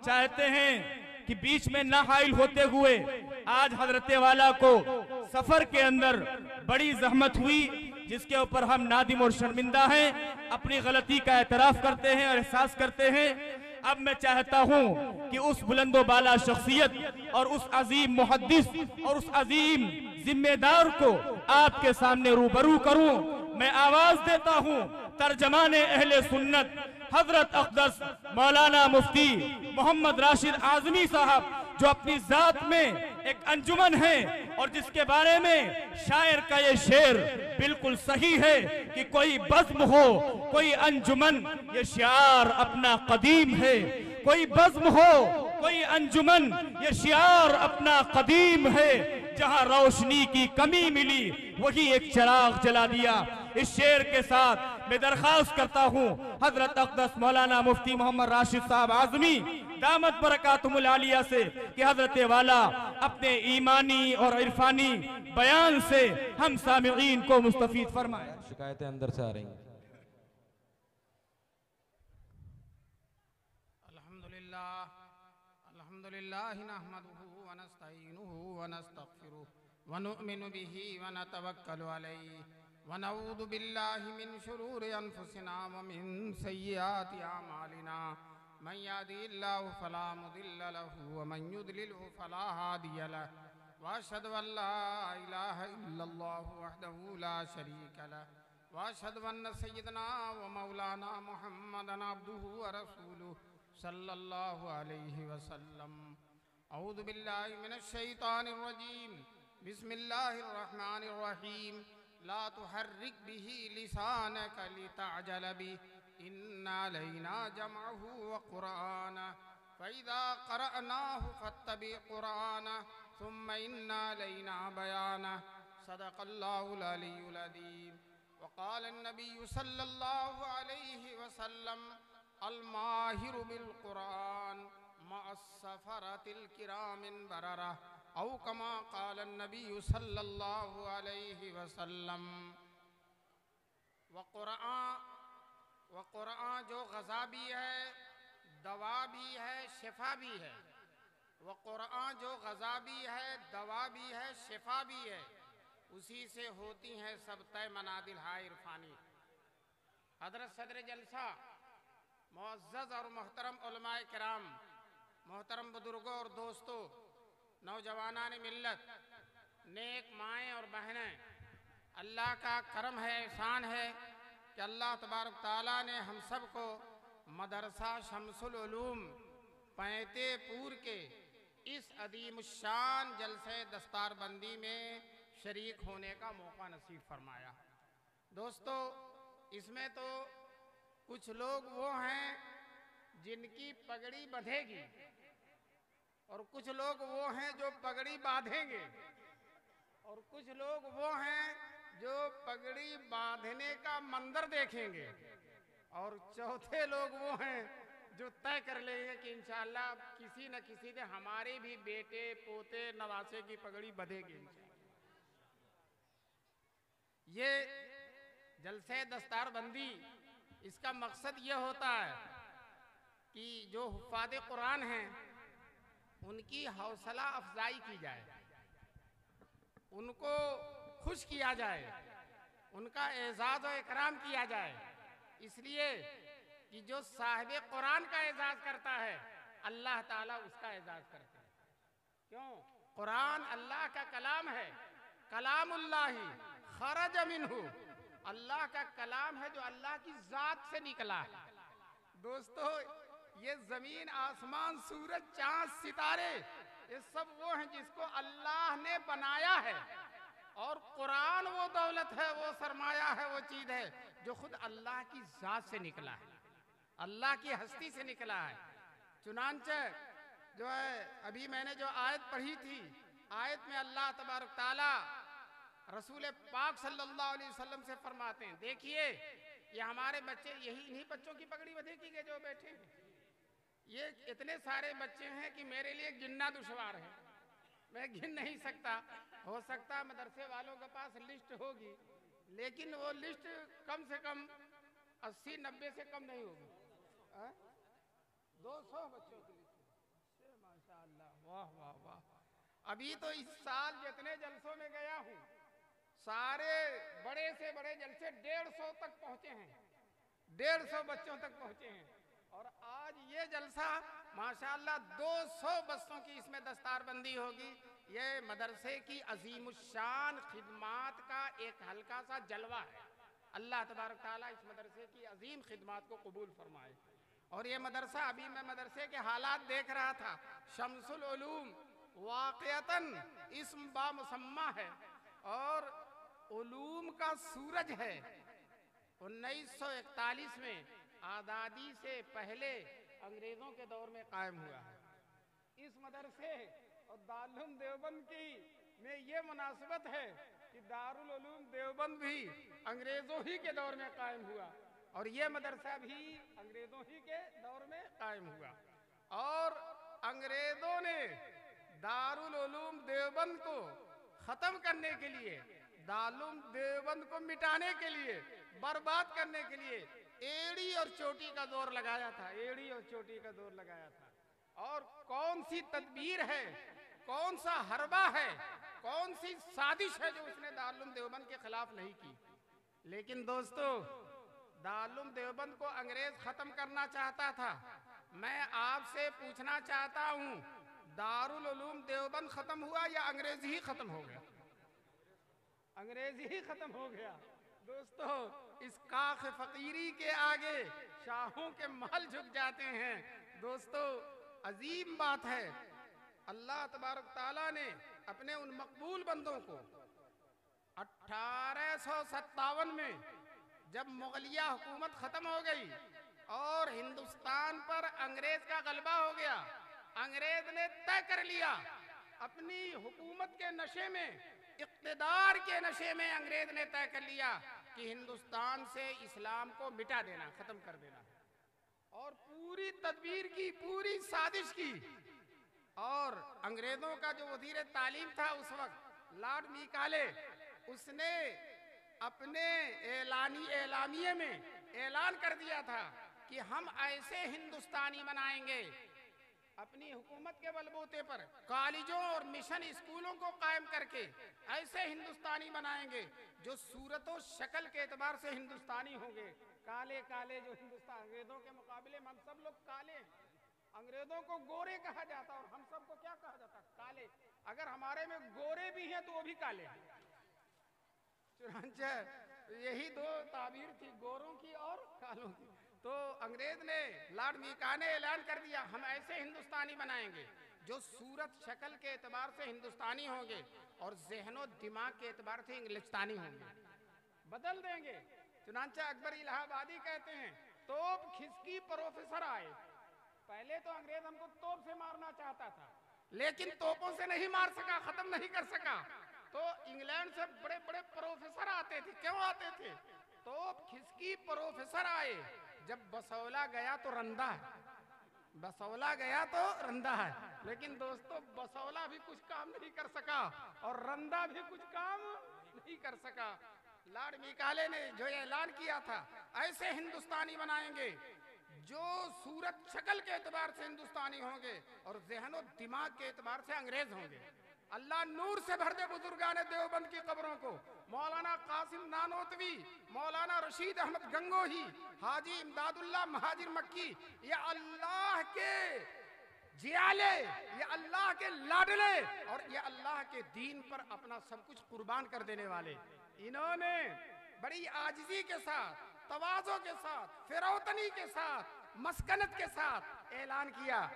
چاہتے ہیں کہ بیچ میں نہ حائل ہوتے ہوئے آج حضرت والا کو سفر کے اندر بڑی زحمت ہوئی، جس کے اوپر ہم نادم اور شرمندہ ہیں، اپنی غلطی کا اعتراف کرتے ہیں اور احساس کرتے ہیں۔ اب میں چاہتا ہوں کہ اس بلند و بالا شخصیت اور اس عظیم محدث اور اس عظیم ذمہ دار کو آپ کے سامنے روبرو کروں۔ میں آواز دیتا ہوں ترجمان اہل سنت حضرت اقدس مولانا مفتی محمد راشد اعظمی صاحب، جو اپنی ذات میں ایک انجمن ہے اور جس کے بارے میں شاعر کا یہ شعر بالکل صحیح ہے کہ کوئی بزم ہو کوئی انجمن یہ شعار اپنا قدیم ہے، کوئی بزم ہو کوئی انجمن یہ شعار اپنا قدیم ہے، جہاں روشنی کی کمی ملی وہی ایک چراغ جلا دیا۔ اس شعر کے ساتھ میں درخواست کرتا ہوں حضرت اقدس مولانا مفتی محمد راشد صاحب اعظمی دامت برکاتہم العالیہ سے کہ حضرت والا اپنے ایمانی اور عرفانی بیان سے ہم سامعین کو مستفید فرمائے۔ شکایتیں اندر سے آ رہی ہیں۔ الحمدللہ نحمدہ ونستعینہ ونستغفرہ ونؤمن بہ ونتوکل علیہ ونعوذ باللہ من شرور انفسنا ومن سیئات اعمالنا من یهده اللہ فلا مضل له ومن یضلل فلا ہادی له واشهد ان لا الہ الا اللہ وحدہ لا شریک له واشهد ان سیدنا ومولانا محمدا عبدہ ورسولہ صلی اللہ علیہ وسلم۔ اعوذ باللہ من الشیطان الرجیم، بسم اللہ الرحمن الرحیم۔ لا تحرک به لسانک لتعجل به ان علینا جمعہ وقرآنہ فاذا قرأناہ فاتبع قرآنہ ثم ان علینا بیانہ۔ صدق اللہ العلی العظیم۔ وقال النبی صلی اللہ علیہ وسلم الماہر بالقرآن مع السفرة الكرام بررہ، او کما قال النبی صلی اللہ علیہ وسلم۔ وقرآن جو غذا بھی ہے، دوا بھی ہے، شفا بھی ہے۔ وقرآن جو غذا بھی ہے، دوا بھی ہے، شفا بھی ہے، اسی سے ہوتی ہیں سب طے منازل ہائے عرفانی۔ حضرت صدر جلسہ، معزز اور محترم علماء کرام، محترم بزرگوں اور دوستوں، نوجوانان ملت، نیک مائیں اور بہنیں، اللہ کا کرم ہے، احسان ہے کہ اللہ تبارک تعالیٰ نے ہم سب کو مدرسہ شمس العلوم پینتے پور کے اس عظیم الشان جلسہ دستار بندی میں شریک ہونے کا موقع نصیب فرمایا۔ دوستو، اس میں تو کچھ لوگ وہ ہیں جن کی پگڑی بندھے گی اور کچھ لوگ وہ ہیں جو پگڑی باندھیں گے اور کچھ لوگ وہ ہیں جو پگڑی باندھنے کا منظر دیکھیں گے اور چوتھے لوگ وہ ہیں جو طے کر لیں گے کہ انشاءاللہ کسی نہ کسی نے ہمارے بھی بیٹے پوتے نواسے کی پگڑی بندھے گی انشاءاللہ۔ یہ جلسہ دستار بندی، اس کا مقصد یہ ہوتا ہے کہ جو حفاظ قرآن ہیں ان کی حوصلہ افزائی کی جائے، ان کو خوش کیا جائے، ان کا اعزاز و اکرام کیا جائے، اس لیے کہ جو صاحب قرآن کا اعزاز کرتا ہے اللہ تعالیٰ اس کا اعزاز کرتے ہیں۔ کیوں؟ قرآن اللہ کا کلام ہے، کلام اللہ خرج منہ، اللہ کا کلام ہے جو اللہ کی ذات سے نکلا ہے۔ دوستو، یہ زمین آسمان سورج چاند ستارے یہ سب وہ ہیں جس کو اللہ نے بنایا ہے، اور قرآن وہ دولت ہے، وہ سرمایہ ہے، وہ چیز ہے جو خود اللہ کی ذات سے نکلا ہے، اللہ کی ہستی سے نکلا ہے۔ چنانچہ جو ہے ابھی میں نے جو آیت پڑھی تھی، آیت میں اللہ تبارک تعالیٰ رسول پاک صلی اللہ علیہ وسلم سے فرماتے ہیں، دیکھیے یہ ہمارے بچے، انہی بچوں کی پگڑی بدھے کی گئے جو بیٹھے ہیں، یہ اتنے سارے بچے ہیں کہ میرے لیے گننا دشوار ہے، میں گن نہیں سکتا۔ ہو سکتا مدرسے والوں کے پاس لسٹ ہوگی، لیکن وہ لسٹ کم سے کم 80-90 سے کم نہیں ہوگی، 200 بچوں کی لسٹ، ابھی تو اس سال جتنے جلسوں میں گیا ہوں سارے بڑے سے بڑے جلسے 150 تک پہنچے ہیں، 150 بچوں تک پہنچے ہیں، اور آج یہ جلسہ ماشاءاللہ 200 بچوں کی اس میں دستار بندی ہوگی۔ یہ مدرسے کی عظیم الشان خدمات کا ایک ہلکا سا جلوہ ہے۔ اللہ تبارک تعالیٰ اس مدرسے کی عظیم خدمات کو قبول فرمائے۔ اور یہ مدرسہ، ابھی میں مدرسے کے حالات دیکھ رہا تھا، شمس العلوم واقعتاً اسم بامسمہ ہے اور علوم کا سورج ہے۔ 1941 میں آزادی سے پہلے انگریزوں کے دور میں قائم ہوا ہے۔ اس مدرسے اور دارالعلوم دیوبند کی میں یہ مناسبت ہے کہ دارالعلوم دیوبند بھی انگریزوں ہی کے دور میں قائم ہوا اور یہ مدرسہ بھی انگریزوں ہی کے دور میں قائم ہوا، اور انگریزوں نے دارالعلوم دیوبند کو ختم کرنے کے لیے، دارالعلوم دیوبند کو مٹانے کے لیے، برباد کرنے کے لیے ایڑی اور چوٹی کا زور لگایا تھا، ایڑی اور چوٹی کا زور لگایا تھا۔ اور کون سی تدبیر ہے، کون سا حربہ ہے، کون سی سازش ہے جو اس نے دارالعلوم دیوبند کے خلاف نہیں کی۔ لیکن دوستو، دارالعلوم دیوبند کو انگریز ختم کرنا چاہتا تھا۔ میں آپ سے پوچھنا چاہتا ہوں، دارالعلوم دیوبند ختم ہوا یا انگریز ہی ختم ہو گیا؟ انگریز ہی ختم ہو گیا۔ دوستو، اس کاخ فقیری کے آگے شاہوں کے محل جھک جاتے ہیں۔ دوستو، عظیم بات ہے، اللہ تبارک تعالیٰ نے اپنے ان مقبول بندوں کو 1857 میں جب مغلیہ حکومت ختم ہو گئی اور ہندوستان پر انگریز کا غلبہ ہو گیا، انگریز نے طے کر لیا اپنی حکومت کے نشے میں، اقتدار کے نشے میں انگریز نے طے کر لیا کہ ہندوستان سے اسلام کو مٹا دینا، ختم کر دینا، اور پوری تدبیر کی، پوری سازش کی۔ اور انگریزوں کا جو وزیر تعلیم تھا اس وقت، لارڈ میکالے، اس نے اپنے اعلامیے میں اعلان کر دیا تھا کہ ہم ایسے ہندوستانی بنائیں گے، اپنی حکومت کے بلبوتے پر کالجوں اور مشن اسکولوں کو قائم کر کے ایسے ہندوستانی بنائیں گے جو صورت و شکل کے اعتبار سے ہندوستانی ہوں گے۔ کالے کالے جو ہندوستان، انگریزوں کے مقابلے میں ہم سب لوگ کالے ہیں، انگریزوں کو گورے کہا جاتا اور ہم سب کو کیا کہا جاتا؟ کالے۔ اگر ہمارے میں گورے بھی ہیں تو وہ بھی کالے ہیں۔ چنانچہ یہی دو تعبیر تھی، گوروں کی اور کالوں کی۔ تو انگریز نے، لارڈ میکالے نے اعلان کر دیا ہم ایسے ہندوستانی بنائیں گے جو صورت شکل کے اعتبار سے ہندوستانی ہوں گے اور ذہن و دماغ کے اعتبار سے انگلستانی ہوں گے، بدل دیں گے۔ چنانچہ اکبر الہ آبادی کہتے ہیں توپ کھسکی پروفیسر آئے۔ پہلے تو انگریز ہم کو توپ سے مارنا چاہتا تھا، لیکن توپوں سے نہیں مار سکا، ختم نہیں کر سکا، تو انگلینڈ سے بڑے بڑے پروفیسر آتے تھے۔ کیوں آتے تھے؟ توپ کھسکی پروفیسر آئے۔ جب بسولا گیا تو رندہ ہے، بسولا گیا تو رندہ ہے، لیکن دوستو بسولا بھی کچھ کام نہیں کر سکا اور رندہ بھی کچھ کام نہیں کر سکا۔ لارڈ میکالے نے جو اعلان کیا تھا ایسے ہندوستانی بنائیں گے جو صورت شکل کے اعتبار سے ہندوستانی ہوں گے اور ذہن و دماغ کے اعتبار سے انگریز ہوں گے۔ اللہ نور سے بھر دے بزرگان دیوبند کی قبروں کو، مولانا قاسم نانوتوی، مولانا رشید احمد گنگوہی، حاجی امداد اللہ مہاجر مکی، یہ اللہ کے جیالے، یہ اللہ کے لاڈلے اور یہ اللہ کے دین پر اپنا سب کچھ قربان کر دینے والے، انہوں نے بڑی عاجزی کے ساتھ، تواضع کے ساتھ، فروتنی کے ساتھ، مسکنت کے ساتھ اعلان کیا،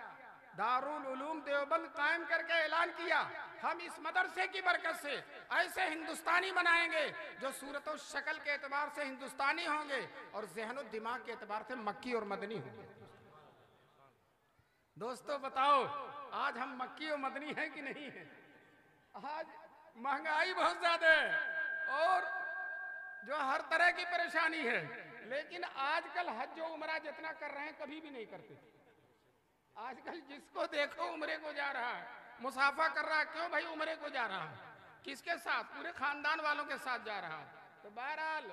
دارالعلوم دیوبند قائم کر کے اعلان کیا ہم اس مدرسے کی برکت سے ایسے ہندوستانی بنائیں گے جو صورت و شکل کے اعتبار سے ہندوستانی ہوں گے اور ذہن و دماغ کے اعتبار سے مکی اور مدنی ہوں گے۔ دوستو بتاؤ آج ہم مکی اور مدنی ہیں کہ نہیں ہیں؟ آج مہنگائی بہت زیادہ ہے اور جو ہر طرح کی پریشانی ہے، لیکن آج کل حج و عمرہ جتنا کر رہے ہیں کبھی بھی نہیں کرتے تھے۔ آج کل جس کو دیکھو عمرے کو جا رہا ہے، مسافہ کر رہا ہے۔ کیوں بھائی عمرے کو جا رہا ہے؟ کس کے ساتھ؟ پورے خاندان والوں کے ساتھ جا رہا ہے۔ تو بہرحال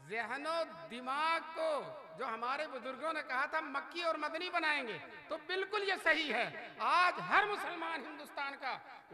ذہن و دماغ کو جو ہمارے بزرگوں نے کہا تھا مکی اور مدنی بنائیں گے، تو بالکل یہ صحیح ہے۔ آج ہر مسلمان ہندوستان کا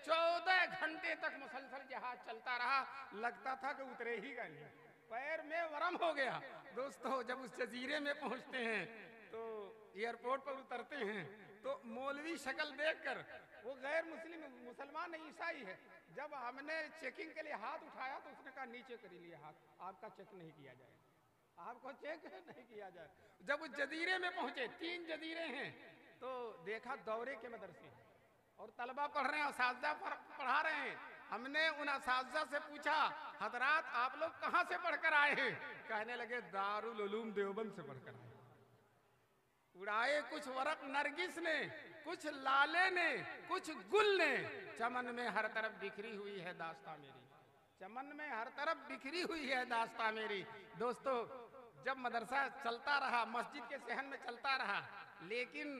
14 گھنٹے تک مسلسل جہاز چلتا رہا، لگتا تھا کہ اترے ہی گئے نہیں، پیر میں ورم ہو گیا۔ دوستو جب اس جزیرے میں پہنچتے ہیں تو ایئرپورٹ پر اترتے ہیں تو مولوی شکل دیکھ کر، وہ غیر مسلمان نہیں، عیسائی ہے، جب ہم نے چیکنگ کے لیے ہاتھ اٹھایا تو اس نے کہا نیچے کر لیے ہاتھ، آپ کا چیک نہیں کیا جائے، آپ کو چیک نہیں کیا جائے۔ جب اس جزیرے میں پہنچے، 3 جزیرے ہیں، تو دیکھا دورے کے مدرسے ہیں اور طلبہ پڑھ رہے ہیں، اساتذہ پڑھا رہے ہیں۔ ہم نے ان اساتذہ سے پوچھا حضرات آپ لوگ کہاں سے پڑھ کر آئے ہیں؟ کہنے لگے دارالعلوم دیوبند سے پڑھ کر آئے۔ اڑائے کچھ ورق نرگس نے، کچھ لالے نے، کچھ گل نے، چمن میں ہر طرف بکھری ہوئی ہے داستاں میری، چمن میں ہر طرف بکھری ہوئی ہے داستاں میری۔ دوستو جب مدرسہ چلتا رہا، مسجد کے صحن میں چلتا رہا، لیکن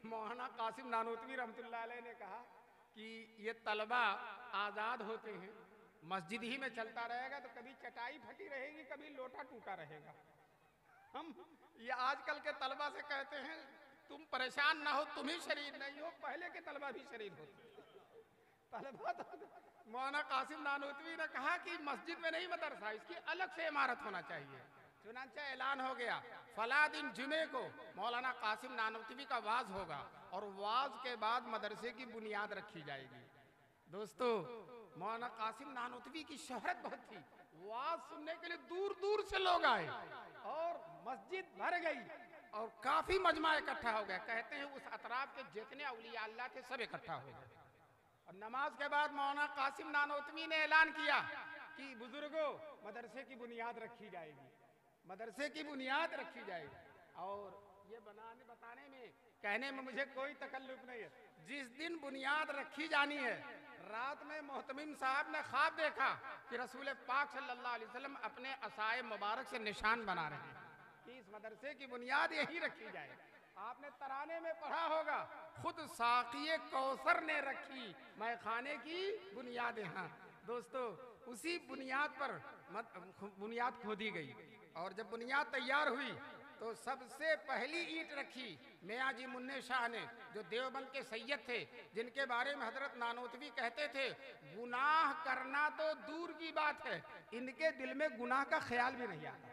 مولانا قاسم نانوتوی رحمۃ اللہ علیہ نے کہا کہ یہ طلبہ آزاد ہوتے ہیں، مسجد ہی میں چلتا رہے گا تو کبھی چٹائی پھٹی رہے گی، کبھی لوٹا ٹوٹا رہے گا۔ ہم یہ آج کل کے طلبہ سے کہتے ہیں تم پریشان نہ ہو، تم ہی شریر نہیں ہو، پہلے کے طلبہ بھی شریر ہوتے طلبہ تو۔ مولانا قاسم نانوتوی نے کہا کہ مسجد میں نہیں مدرسہ، اس کی الگ سے عمارت ہونا چاہیے۔ چنانچہ اعلان ہو گیا فلاں دن جمعے کو مولانا قاسم نانوتوی کا واز ہوگا اور واز کے بعد مدرسے کی بنیاد رکھی جائے گی۔ دوستو مولانا قاسم نانوتوی کی شہرت بہت تھی، واز سننے کے لیے دور دور سے لوگ آئے اور مسجد بھر گئی اور کافی مجمع اکٹھا ہو گیا۔ کہتے ہیں اس اطراف کے جتنے اولیاء اللہ تھے سب اکٹھا ہو گئے اور نماز کے بعد مولانا قاسم نانوتوی نے اعلان کیا کہ بزرگوں مدرسے کی بنیاد رکھی جائے گی، مدرسے کی بنیاد رکھی جائے گی۔ اور یہ بتانے میں کہنے میں مجھے کوئی تکلف نہیں ہے، جس دن بنیاد رکھی جانی ہے رات میں محتمم صاحب نے خواب دیکھا کہ رسول پاک صلی اللہ علیہ وسلم اپنے عصائے مبارک سے نشان بنا رہے ہیں کہ اس مدرسے کی بنیاد یہی رکھی جائے۔ آپ نے ترانے میں پڑھا ہوگا خود ساقی کوثر نے رکھی میں خانے کی بنیاد ہاں۔ دوستو اسی بنیاد پر بنیاد کھودی گئی اور جب بنیاد تیار ہوئی تو سب سے پہلی اینٹ رکھی میاں جی منع شاہ نے، جو دیوبند کے سید تھے، جن کے بارے میں حضرت نانوتوی کہتے تھے گناہ کرنا تو دور کی بات ہے، ان کے دل میں گناہ کا خیال بھی نہیں آتا۔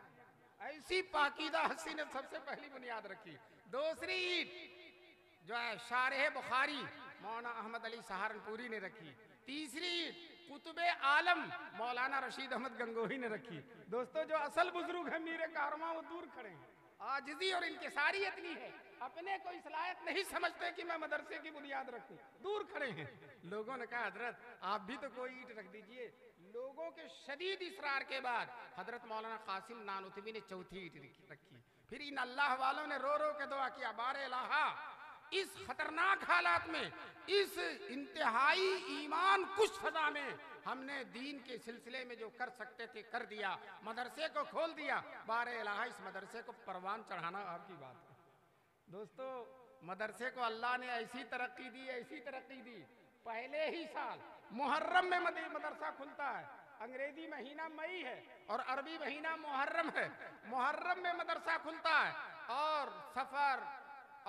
ایسی پاکیزہ ہستی نے سب سے پہلی بنیاد رکھی۔ دوسری اینٹ جو ہے شارح بخاری مولانا احمد علی سہارنپوری نے رکھی۔ تیسری اینٹ قطب عالم مولانا رشید احمد گنگوہی نے رکھی۔ دوستو جو اصل بزرگ ہیں میر کارواں وہ دور کھڑے ہیں، عاجزی اور انکساری اتنی ہے، اپنے کو اس لائق نہیں سمجھتے کہ میں مدرسے کی بنیاد رکھوں، دور کھڑے ہیں۔ لوگوں نے کہا حضرت آپ بھی تو کوئی اینٹ رکھ دیجئے۔ لوگوں کے شدید اصرار کے بعد حضرت مولانا قاسم نانوتوی نے چوتھی اینٹ رکھی۔ پھر ان اللہ والوں نے رو رو کے دعا کیا بار الہا اس خطرناک حالات میں، اس انتہائی ایمان کش فضا میں ہم نے دین کے سلسلے میں جو کر سکتے تھے کر دیا، مدرسے کو کھول دیا، بار الہا اس مدرسے کو پروان چڑھانا آپ کی بات ہے۔ دوستو مدرسے کو اللہ نے ایسی ترقی دی، ایسی ترقی دی، پہلے ہی سال محرم میں مدرسہ کھلتا ہے، انگریزی مہینہ مئی ہے اور عربی مہینہ محرم ہے، محرم میں مدرسہ کھلتا ہے اور سفر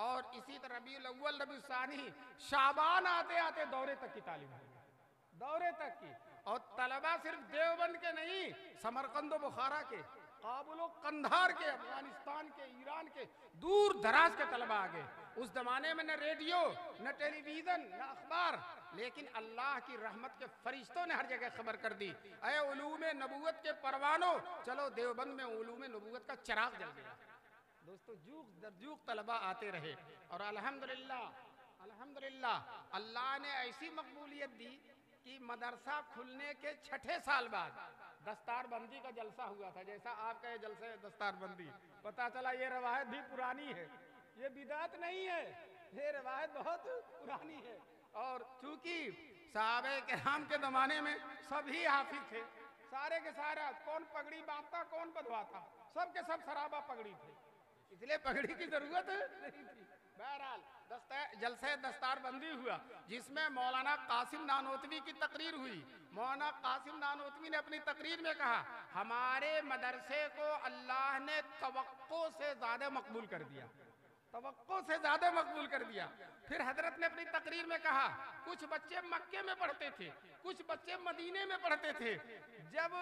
اور اسی طرح ربیع الاول ربیع الثانی شعبان آتے آتے دورے تک کی تعلیم ہے، دورے تک کی۔ اور طلبہ صرف دیوبند کے نہیں، سمرقند و بخارا کے، کابل و قندھار کے، افغانستان کے، ایران کے، دور دراز کے طلبہ آگئے۔ اس زمانے میں نہ ریڈیو نہ ٹیلی ویژن نہ اخبار، لیکن اللہ کی رحمت کے فرشتوں نے ہر جگہ خبر کر دی اے علوم نبوت کے پروانوں چلو دیوبند میں علوم نبوت کا چراغ جل گیا۔ دوستو جوق در جوق طلبہ آتے رہے اور الحمدللہ اللہ نے ایسی مقبولیت دی کہ مدرسہ کھلنے کے 6 سال بعد دستار بندی کا جلسہ ہوا تھا، جیسا آپ کا یہ جلسہ ہے دستار بندی، پتا چلا یہ روایت بھی پرانی ہے، یہ بدعت نہیں ہے، یہ روایت بہت پرانی ہے۔ اور چونکہ صحابہ کرام کے زمانے میں سبھی حافظ تھے، سارے کے سارا، کون پگڑی باندھتا کون بدھواتا، سب کے سب سرابہ پگڑی تھے، اس لیے پگڑی کی ضرورت نہیں تھی۔ بہرحال جلسہ دستار بندی ہوا جس میں مولانا قاسم نانوتوی کی تقریر ہوئی۔ مولانا قاسم نانوتوی نے اپنی تقریر میں کہا ہمارے مدرسے کو اللہ نے توقع سے زیادہ مقبول کر دیا، توقع سے زیادہ مقبول کر دیا. پھر حضرت نے اپنی تقریر میں کہا کچھ بچے مکے میں پڑھتے تھے, کچھ بچے مدینے میں پڑھتے تھے. جب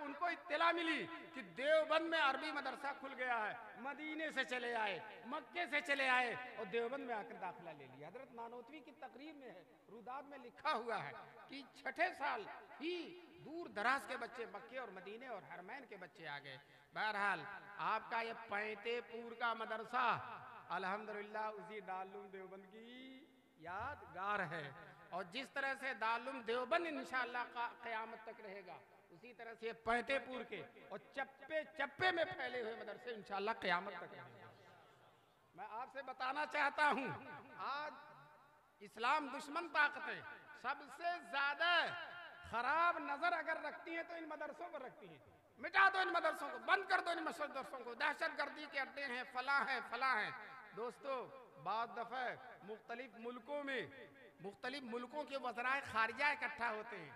ان کو اطلاع ملی کہ دیوبند میں عربی مدرسہ کھل گیا ہے, مدینے سے چلے آئے, مکے سے چلے آئے اور دیوبند میں آ کر داخلہ لے لیا. حضرت نانوتوی کی تقریر میں ہے, روداد میں لکھا ہوا ہے کہ 6 سال ہی دور دراز کے بچے مکے اور مدینے اور حرمین کے بچے آ گئے. بہرحال آپ کا یہ پینتے پور کا مدرسہ الحمدللہ اسی دارالعلوم دیوبند کی یادگار ہے, اور جس طرح سے دارالعلوم دیوبند انشاءاللہ قیامت تک رہے گا, اسی طرح سے پینتے پور کے اور چپے چپے میں پھیلے ہوئے مدرسے انشاءاللہ قیامت تک رہیں گے. میں آپ سے بتانا چاہتا ہوں, آج اسلام دشمن طاقتیں سب سے زیادہ خراب نظر اگر رکھتی ہیں تو ان مدرسوں پر رکھتی ہیں. مٹا دو ان مدرسوں کو, بند کر دو ان مدرسوں کو, دہشت گردی کے اڈے ہیں, فلاں ہیں فلاں ہیں. دوستو بعض دفعہ مختلف ملکوں کے وزرائے خارجہ اکٹھا ہوتے ہیں,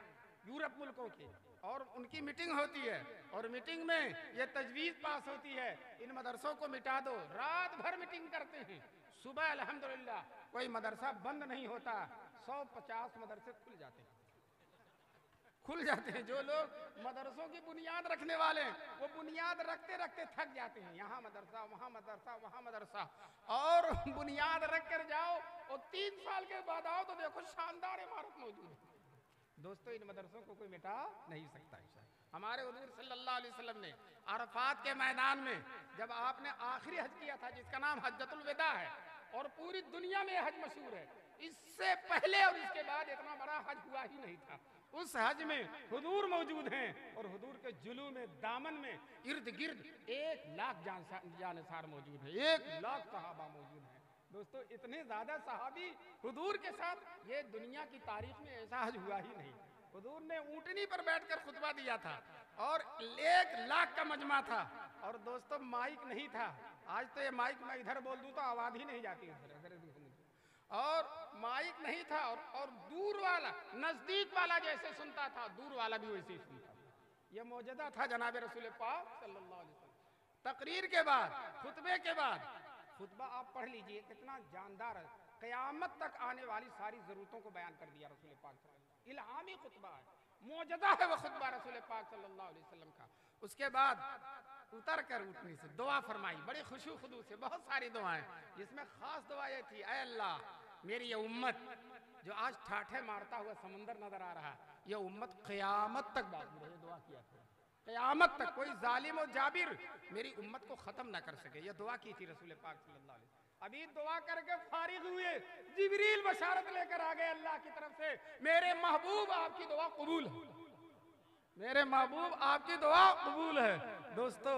یورپ ملکوں کے, اور ان کی میٹنگ ہوتی ہے, اور میٹنگ میں یہ تجویز پاس ہوتی ہے ان مدرسوں کو مٹا دو. رات بھر میٹنگ کرتے ہیں, صبح الحمدللہ کوئی مدرسہ بند نہیں ہوتا, 150 مدرسے کھل جاتے ہیں. جو لوگ مدرسوں کی بنیاد رکھنے والے ہیں وہ بنیاد رکھتے رکھتے تھک جاتے ہیں. یہاں مدرسہ, وہاں مدرسہ, وہاں مدرسہ, اور بنیاد رکھ کر جاؤ اور 3 سال کے بعد آؤ تو دیکھو شاندار عمارت موجود ہے. دوستو ان مدرسوں کو کوئی مٹا نہیں سکتا. ہمارے حضور صلی اللہ علیہ وسلم نے عرفات کے میدان میں جب آپ نے آخری حج کیا تھا جس کا نام حجۃ الوداع ہے, اور پوری دنیا میں حج مشہور ہے, اس سے پہلے اور اس کے بعد اتنا بڑا حج ہوا ہی نہیں تھا. اس حج میں حضور موجود ہیں, اور حضور کے جلو میں دامن میں ارد گرد 1 لاکھ جانثار موجود ہیں, 1 لاکھ صحابہ موجود ہیں. دوستو اتنے زیادہ صحابی حضور کے ساتھ, یہ دنیا کی تاریخ میں ایسا حج ہوا ہی نہیں. حضور نے اونٹنی پر بیٹھ کر خطبہ دیا تھا, اور 1 لاکھ کا مجمع تھا, اور دوستو مائک نہیں تھا. آج تو یہ مائک میں ادھر بول دوں تو آواز ہی نہیں جاتی, اور مائک نہیں تھا, اور دور والا نزدیک والا جیسے سنتا تھا دور والا بھی ویسے ہی سنتا تھا. یہ معجزہ تھا جناب رسول پاک صلی اللہ علیہ وسلم. تقریر کے بعد, خطبے کے بعد, خطبہ آپ پڑھ لیجئے کتنا جاندار ہے, قیامت تک آنے والی ساری ضرورتوں کو بیان کر دیا رسول پاک صلی اللہ علیہ وسلم. الہامی خطبہ ہے, معجزہ ہے وہ خطبہ رسول پاک صلی اللہ علیہ وسلم کا. اس کے بعد اتر کر اٹھنے سے دعا فرمائی, بڑی خشوع خضوع سے, بہت ساری دعائیں, جس میں خاص دعا یہ تھی, اے اللہ میری یہ امت جو آج ٹھاٹھے مارتا ہوا سمندر نظر آ رہا ہے, یہ امت قیامت تک باقی رہے. دعا کیا تھا قیامت تک کوئی ظالم و جابر میری امت کو ختم نہ کر سکے, یہ دعا کی تھی رسول پاک صلی اللہ علیہ وسلم. ابھی دعا کر کے فارغ ہوئے, جبریل بشارت لے کر آگئے اللہ کی طرف سے, میرے محبوب آپ کی دعا قبول ہے, میرے محبوب آپ کی دعا قبول ہے. دوستو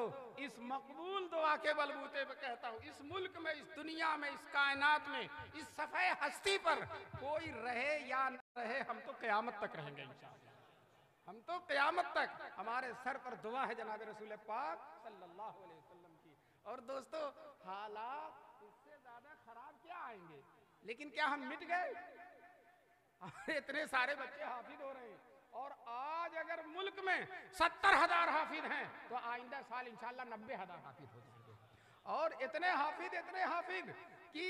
اس مقبول دعا کے بلبوتے پہ کہتا ہوں, اس ملک میں, اس دنیا میں, اس کائنات میں, اس صفحہ ہستی پر کوئی رہے یا نہ رہے, ہم تو قیامت تک رہیں گے انشاءاللہ. ہم تو قیامت تک, ہمارے سر پر دعا ہے جناب رسول پاک صلی اللہ علیہ وسلم کی. اور دوستو حالات اس سے زیادہ خراب کیا آئیں گے, لیکن کیا ہم مٹ گئے؟ اتنے سارے بچے حافظ ہو رہے ہیں, اور آج اگر ملک میں 70,000 حافظ ہیں تو آئندہ سال انشاءاللہ 90,000 حافظ ہو جائیں گے. اور اتنے حافظ کہ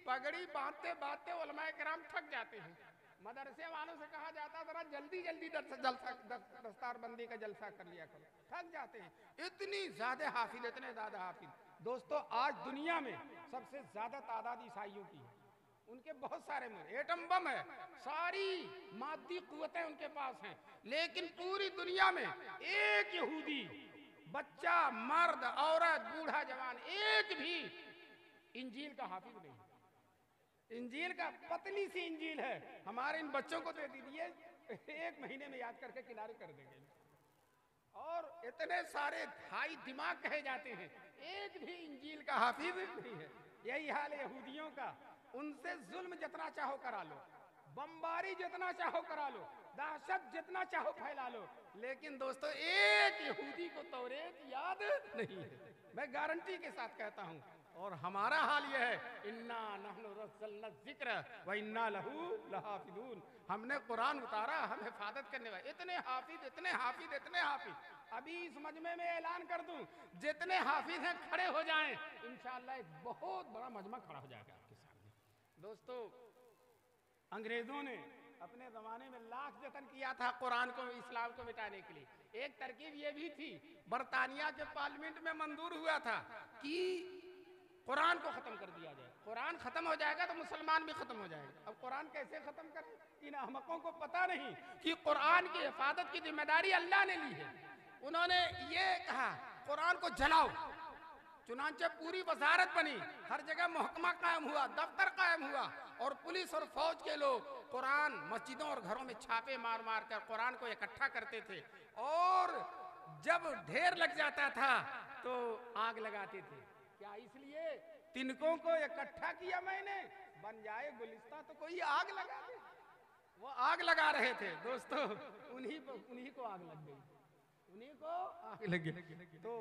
پگڑی باندھتے باندھتے علماء کرام تھک جاتے ہیں. مدرسے والوں سے کہا جاتا ذرا جلدی دستار بندی کا جلسہ کر لیا کرو, تھک جاتے ہیں. اتنے زیادہ حافظ. دوستو آج دنیا میں سب سے زیادہ تعداد عیسائیوں کی ہے, ان کے بہت سارے ایٹم بم ہے, ساری مادی قوتیں ان کے پاس ہیں, لیکن پوری دنیا میں ایک یہودی, بچہ, مرد, عورت, بوڑھا, جوان, ایک بھی انجیل کا حافظ نہیں. انجیل کا پتلی سی انجیل ہے, ہمارے ان بچوں کو دے دیجیے, 1 مہینے میں یاد کر کے کنارے کر دیں گے. اور اتنے سارے ہائی دماغ کہے جاتے ہیں, ایک بھی انجیل کا حافظ نہیں ہے. یہی حال ہے یہودیوں کا, ان سے ظلم جتنا چاہو کرا لو, بمباری جتنا چاہو کرا لو, دہشت جتنا چاہو پھیلا لو, لیکن دوستو ایک یہودی کو توریت یاد نہیں ہے. میں گارنٹی کے ساتھ کہتا ہوں, اور ہمارا حال یہ ہے انا نحن نزلنا الذکر و انا لہو لحافظون، ہم نے قرآن اتارا، ہم حفاظت کرنے والے، اتنے حافظ اتنے حافظ اتنے حافظ۔ ابھی اس مجمع میں اعلان کر دوں، جتنے حافظ ہیں کھڑے ہو جائیں، انشاءاللہ ایک بہت بڑا مجمع کھڑا ہو جائے گا آپ کے سامنے۔ دوستو، انگریزوں نے اپنے زمانے میں لاکھ جتن کیا تھا قرآن کو اسلام کو مٹانے کے لیے۔ ایک ترکیب یہ بھی تھی، برطانیہ کے پارلیمنٹ میں منظور ہوا تھا کہ قرآن کو ختم کر دیا جائے۔ قرآن ختم ہو جائے گا تو مسلمان بھی ختم ہو جائے گا۔ اب قرآن کیسے ختم کریں؟ ان احمقوں کو پتہ نہیں کہ قرآن کی حفاظت کی ذمہ داری اللہ نے لی ہے۔ انہوں نے یہ کہا قرآن کو جلاؤ، چنانچہ پوری وزارت بنی، ہر جگہ محکمہ قائم ہوا، دفتر قائم ہوا، اور پولیس اور فوج کے لوگ قرآن مسجدوں اور گھروں میں چھاپے مار مار کر قرآن کو اکٹھا کرتے تھے، اور جب ڈھیر لگ جاتا تھا تو آگ لگاتے تھے۔ کیا اس لیے تنکوں کو اکٹھا کیا میں نے بن جائے گلستہ تو کوئی آگ لگا دے؟ وہ آگ لگا رہے تھے دوستو، انہی کو آگ لگ گئی، انہی کو آگ لگ گئی۔ تو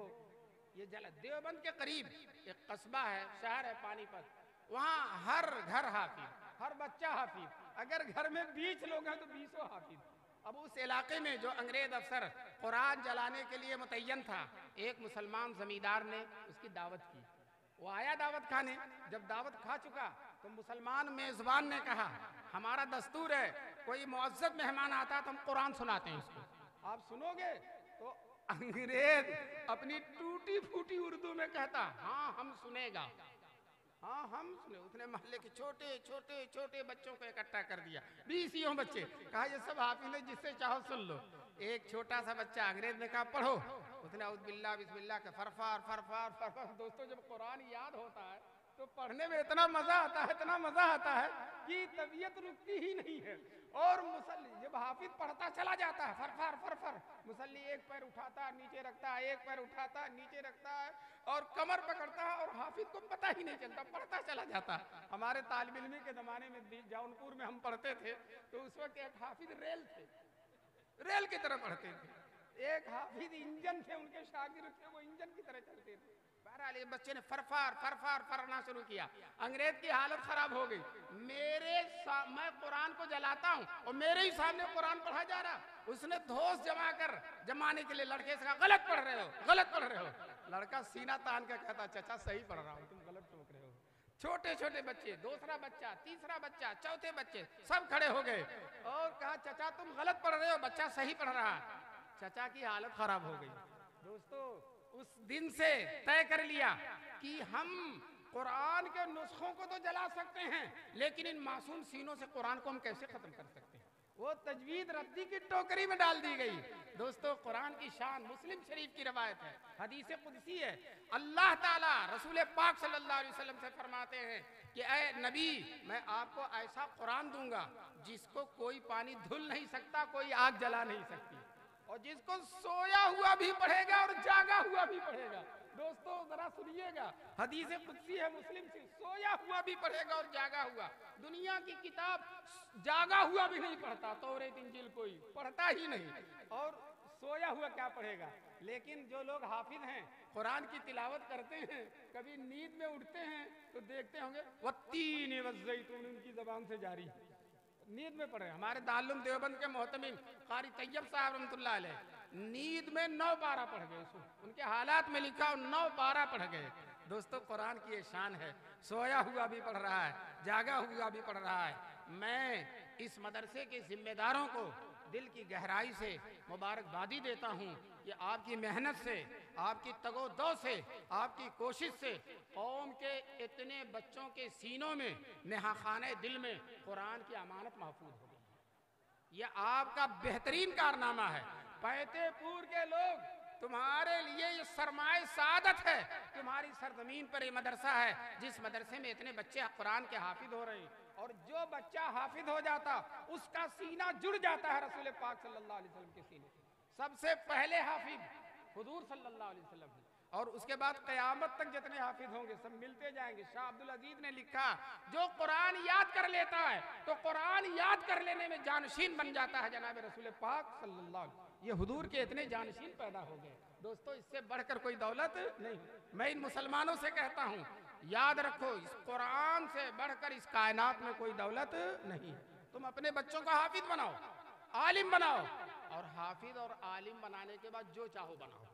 یہ دیوبند کے قریب ایک قصبہ ہے، شہر ہے پانی پت، وہاں ہر گھر حافظ، ہر بچہ حافظ، اگر گھر میں 20 لوگ ہیں تو 20 حافظ۔ اب اس علاقے میں جو انگریز افسر قرآن جلانے کے لیے متعین تھا، ایک مسلمان زمیندار نے اس کی دعوت کی۔ وہ آیا دعوت کھانے، جب دعوت کھا چکا تو مسلمان میزبان نے کہا ہمارا دستور ہے کوئی معزز مہمان آتا تو ہم قرآن سناتے ہیں اس کو، آپ سنو گے؟ تو انگریز اپنی ٹوٹی پھوٹی اردو میں کہتا ہاں ہم سنے گا، ہاں ہم سنے۔ اس نے محلے کے چھوٹے چھوٹے چھوٹے بچوں کو اکٹھا کر دیا، 20 بچے، کہا یہ سب حافظ ہیں، جس سے چاہو سن لو۔ ایک چھوٹا سا بچہ انگریز نے کہا پڑھو، اس نے اعوذ باللہ بسم اللہ کے فرفار فرفار فرفار۔ دوستو، جب قرآن یاد ہوتا ہے تو پڑھنے میں اتنا مزہ آتا ہے، اتنا مزہ آتا ہے کہ طبیعت رکتی ہی نہیں ہے۔ اور مسلی جب حافظ پڑھتا چلا جاتا ہے فرفار فرفر، مسلی ایک پیر اٹھاتا نیچے رکھتا ہے، ایک پیر اٹھاتا نیچے رکھتا ہے، اور کمر پکڑتا ہے، اور حافظ کو پتہ ہی نہیں چلتا، پڑھتا چلا جاتا ہے۔ ہمارے طالب علمی کے زمانے میں جونپور میں ہم پڑھتے تھے تو اس وقت ایک حافظ ریل تھے، ریل کی طرح پڑھتے تھے، ایک حافظ انجن تھے، ان کے شاگرد تھے، وہ انجن کی طرح چلتے تھے۔ بہرحال یہ بچے نے فرفار فرفار فرنا شروع کیا، انگریز کی حالت خراب ہو گئی۔ میں قرآن کو جلاتا ہوں اور میرے ہی سامنے قرآن پڑھا جا رہا۔ اس نے دھوس جمانے کے لیے لڑکے سے کہا غلط پڑھ رہے ہو، غلط پڑھ رہے ہو۔ لڑکا سینہ تان کے کہتا چچا صحیح پڑھ رہا ہوں، تم غلط ٹوک رہے ہو۔ چھوٹے چھوٹے بچے، دوسرا بچہ، تیسرا بچہ، چوتھے بچے سب کھڑے ہو گئے اور کہا چچا تم غلط پڑھ رہے ہو، بچہ صحیح پڑھ رہا ہے۔ چچا کی حالت خراب ہو گئی۔ دوستو، اس دن سے طے کر لیا کہ ہم قرآن کے نسخوں کو تو جلا سکتے ہیں، لیکن ان معصوم سینوں سے قرآن کو ہم کیسے ختم کر سکتے ہیں؟ وہ تجوید ردی کی ٹوکری میں ڈال دی گئی۔ دوستو، قرآن کی شان مسلم شریف کی روایت ہے، حدیث قدسی ہے۔ اللہ تعالیٰ رسول پاک صلی اللہ علیہ وسلم سے فرماتے ہیں کہ اے نبی، میں آپ کو ایسا قرآن دوں گا جس کو کوئی پانی دھل نہیں سکتا، کوئی آگ جلا نہیں سکتی، اور جس کو سویا ہوا بھی پڑھے گا اور جاگا ہوا بھی پڑھے گا۔ دوستو ذرا سنیے گا، حدیث قدسی ہے مسلم سے، سویا ہوا بھی پڑھے گا اور جاگا ہوا۔ دنیا کی کتاب جاگا ہوا بھی نہیں پڑھتا، توریت انجیل کوئی پڑھتا ہی نہیں، اور سویا ہوا کیا پڑھے گا؟ لیکن جو لوگ حافظ ہیں، قرآن کی تلاوت کرتے ہیں، کبھی نیند میں اٹھتے ہیں تو دیکھتے ہوں گے والتین والزیتون ان کی زبان سے جاری، نیند میں پڑھے۔ ہمارے دارالعلوم دیوبند کے محتمم قاری طیب صاحب رحمۃ اللہ علیہ نیند میں 9 پارہ پڑھ گئے، ان کے حالات میں لکھا 9 پارہ پڑھ گئے۔ دوستو، قرآن کی یہ شان ہے، سویا ہوا بھی پڑھ رہا ہے، جاگا ہوا بھی پڑھ رہا ہے۔ میں اس مدرسے کے ذمہ داروں کو دل کی گہرائی سے مبارکبادی دیتا ہوں کہ آپ کی محنت سے، آپ کی تگ و دو سے، آپ کی کوشش سے قوم کے اتنے بچوں کے سینوں میں، نہا خانہ دل میں قرآن کی امانت محفوظ ہو گئی۔ یہ آپ کا بہترین کارنامہ ہے۔ پیتے پور کے لوگ، تمہارے لیے یہ سرمایہ سعادت ہے، تمہاری سرزمین پر یہ مدرسہ ہے جس مدرسے میں اتنے بچے قرآن کے حافظ ہو رہے ہیں، اور جو بچہ حافظ ہو جاتا اس کا سینہ جڑ جاتا ہے رسول پاک صلی اللہ علیہ وسلم کے سینے سے۔ سب سے پہلے حافظ حضور صلی اللہ علیہ وسلم ہے، اور اس کے بعد قیامت تک جتنے حافظ ہوں گے سب ملتے جائیں گے۔ شاہ عبدالعزیز نے لکھا جو قرآن یاد کر لیتا ہے تو قرآن یاد کر لینے میں جانشین بن جاتا ہے جناب رسول پاک صلی اللہ علیہ وسلم۔ یہ حضور کے اتنے جانشین پیدا ہو گئے۔ دوستو، اس سے بڑھ کر کوئی دولت نہیں۔ میں ان مسلمانوں سے کہتا ہوں یاد رکھو اس قرآن سے بڑھ کر اس کائنات میں کوئی دولت نہیں ہے. تم اپنے بچوں کو حافظ بناؤ، عالم بناؤ، اور حافظ اور عالم بنانے کے بعد جو چاہو بناؤ،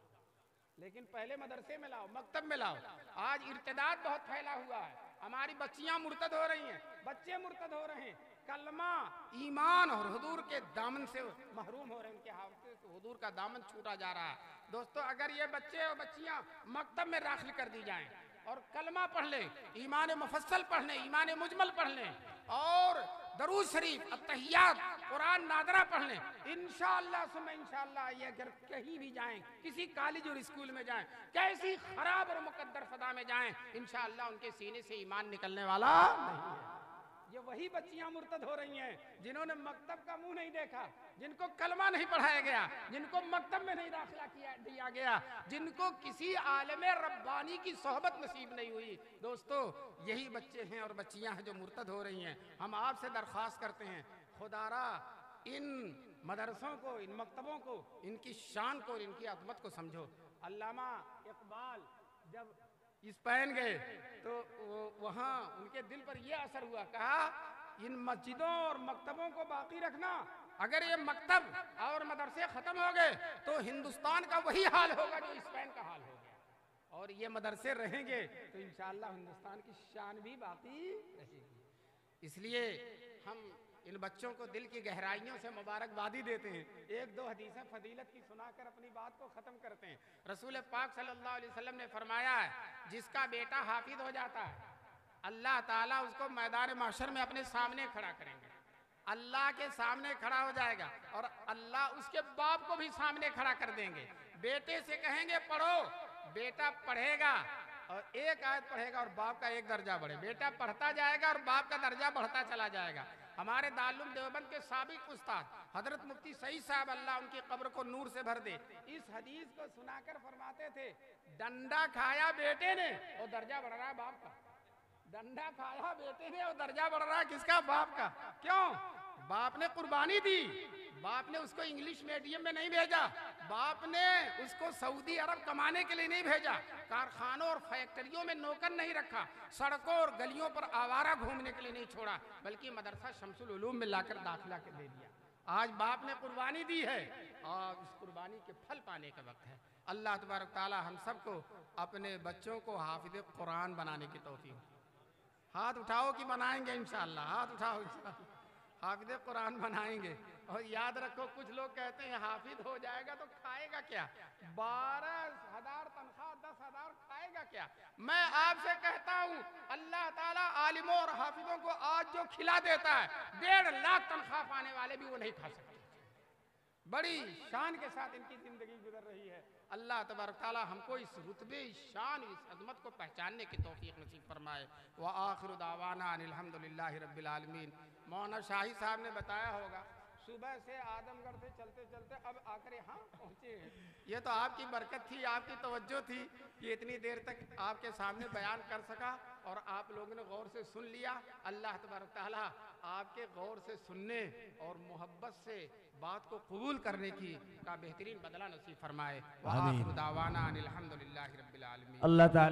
لیکن پہلے مدرسے میں لاؤ، مکتب میں لاؤ. آج ارتداد بہت پھیلا ہوا ہے، ہماری بچیاں مرتد ہو رہی ہیں، بچے مرتد ہو رہے ہیں، کلمہ ایمان اور حضور کے دامن سے محروم ہو رہے ہیں، ان کے حافظ سے حضور کا دامن چھوٹا جا رہا ہے. دوستو اگر یہ بچے اور بچیاں مکتب میں داخل کر دی جائیں اور کلمہ پڑھ لیں، ایمان مفصل پڑھ لیں، ایمان مجمل پڑھ لیں، اور درود شریف، التحیات، قرآن نادرہ پڑھ لیں، انشاءاللہ ثم انشاءاللہ یہ اگر کہیں بھی جائیں، کسی کالج اور اسکول میں جائیں، کیسی خراب اور مقدر فضا میں جائیں، انشاءاللہ ان کے سینے سے ایمان نکلنے والا نہیں ہے. یہ وہی بچیاں مرتد ہو رہی ہیں جنہوں نے مکتب کا منہ نہیں دیکھا، جن کو کلمہ نہیں پڑھایا گیا، جن کو مکتب میں نہیں داخلہ دیا گیا، جن کو کسی عالم ربانی کی صحبت نصیب نہیں ہوئی. دوستو یہی بچے ہیں اور بچیاں ہیں جو مرتد ہو رہی ہیں. ہم آپ سے درخواست کرتے ہیں خدا را ان مدرسوں کو، ان مکتبوں کو، ان کی شان کو اور ان کی عظمت کو سمجھو. علامہ اقبال جب اسپین گئے تو وہاں ان کے دل پر یہ اثر ہوا، کہا ان مسجدوں اور مکتبوں کو باقی رکھنا، اگر یہ مکتب اور مدرسے ختم ہو گئے تو ہندوستان کا وہی حال ہوگا جو اسپین کا حال ہو گیا، اور یہ مدرسے رہیں گے تو انشاءاللہ ہندوستان کی شان بھی باقی رہے گی. اس لیے ہم ان بچوں کو دل کی گہرائیوں سے مبارکبادی دیتے ہیں. ایک دو حدیثیں فضیلت کی سنا کر اپنی بات کو ختم کرتے ہیں. رسول پاک صلی اللہ علیہ وسلم نے فرمایا ہے جس کا بیٹا حافظ ہو جاتا ہے اللہ تعالیٰ اس کو میدان محشر میں اپنے سامنے کھڑا کریں گے، اللہ کے سامنے کھڑا ہو جائے گا، اور اللہ اس کے باپ کو بھی سامنے کھڑا کر دیں گے. بیٹے سے کہیں گے پڑھو، بیٹا پڑھے گا اور ایک آیت پڑھے گا اور باپ کا ایک درجہ بڑھے. بیٹا پڑھتا جائے گا اور باپ کا درجہ بڑھتا چلا جائے گا. ہمارے دارالعلوم دیوبند کے سابق استاد حضرت مفتی سعید صاحب اللہ ان کی قبر کو نور سے بھر دے، اس حدیث کو سنا کر فرماتے تھے ڈنڈا کھایا بیٹے نے اور درجہ بڑھ رہا ہے باپ کا. ڈنڈا کھایا بیٹے نے اور درجہ بڑھ رہا ہے کس کا؟ باپ کا. کیوں؟ باپ نے قربانی دی، باپ نے اس کو انگلش میڈیم میں نہیں بھیجا، باپ نے اس کو سعودی عرب کمانے کے لیے نہیں بھیجا، کارخانوں اور فیکٹریوں میں نوکر نہیں رکھا، سڑکوں اور گلیوں پر آوارہ گھومنے کے لیے نہیں چھوڑا، بلکہ مدرسہ شمس العلوم میں لا کر داخلہ کے دے دیا. آج باپ نے قربانی دی ہے اور اس قربانی کے پھل پانے کا وقت ہے. اللہ تبارک تعالی ہم سب کو اپنے بچوں کو حافظ قرآن بنانے کی توفیق. ہاتھ اٹھاؤ کہ بنائیں گے انشاءاللہ، ہاتھ اٹھاؤ انشاءاللہ حافظ قرآن بنائیں گے. اور یاد رکھو کچھ لوگ کہتے ہیں حافظ ہو جائے گا تو کھائے گا کیا؟ 12,000 تنخواہ 10,000 کھائے گا کیا؟ میں آپ سے کہتا ہوں اللہ تعالیٰ عالموں اور حافظوں کو آج جو کھلا دیتا ہے 1.5 لاکھ تنخواہ پانے والے بھی وہ نہیں کھا سکتے. بڑی شان کے ساتھ ان کی زندگی گزر رہی ہے. اللہ تبارک تعالی ہم کو اس رتبے، اس شان، اس عظمت کو پہچاننے کی توفیق نصیب فرمائے. وآخر دعوانا ان الحمدللہ رب العالمین. مولانا شاہی صاحب نے بتایا ہوگا صبح سے آدم گڑھ سے چلتے چلتے اب آ کر یہاں پہنچے ہیں. یہ تو آپ کی برکت تھی، آپ کی توجہ تھی کہ اتنی دیر تک آپ کے سامنے بیان کر سکا اور آپ لوگوں نے غور سے سن لیا. اللہ تبارک تعالی آپ کے غور سے سننے اور محبت سے بات کو قبول کرنے کی کا بہترین بدلہ نصیب فرمائے. وآخر دعوانا ان الحمدللہ رب العالمین. اللہ تعالی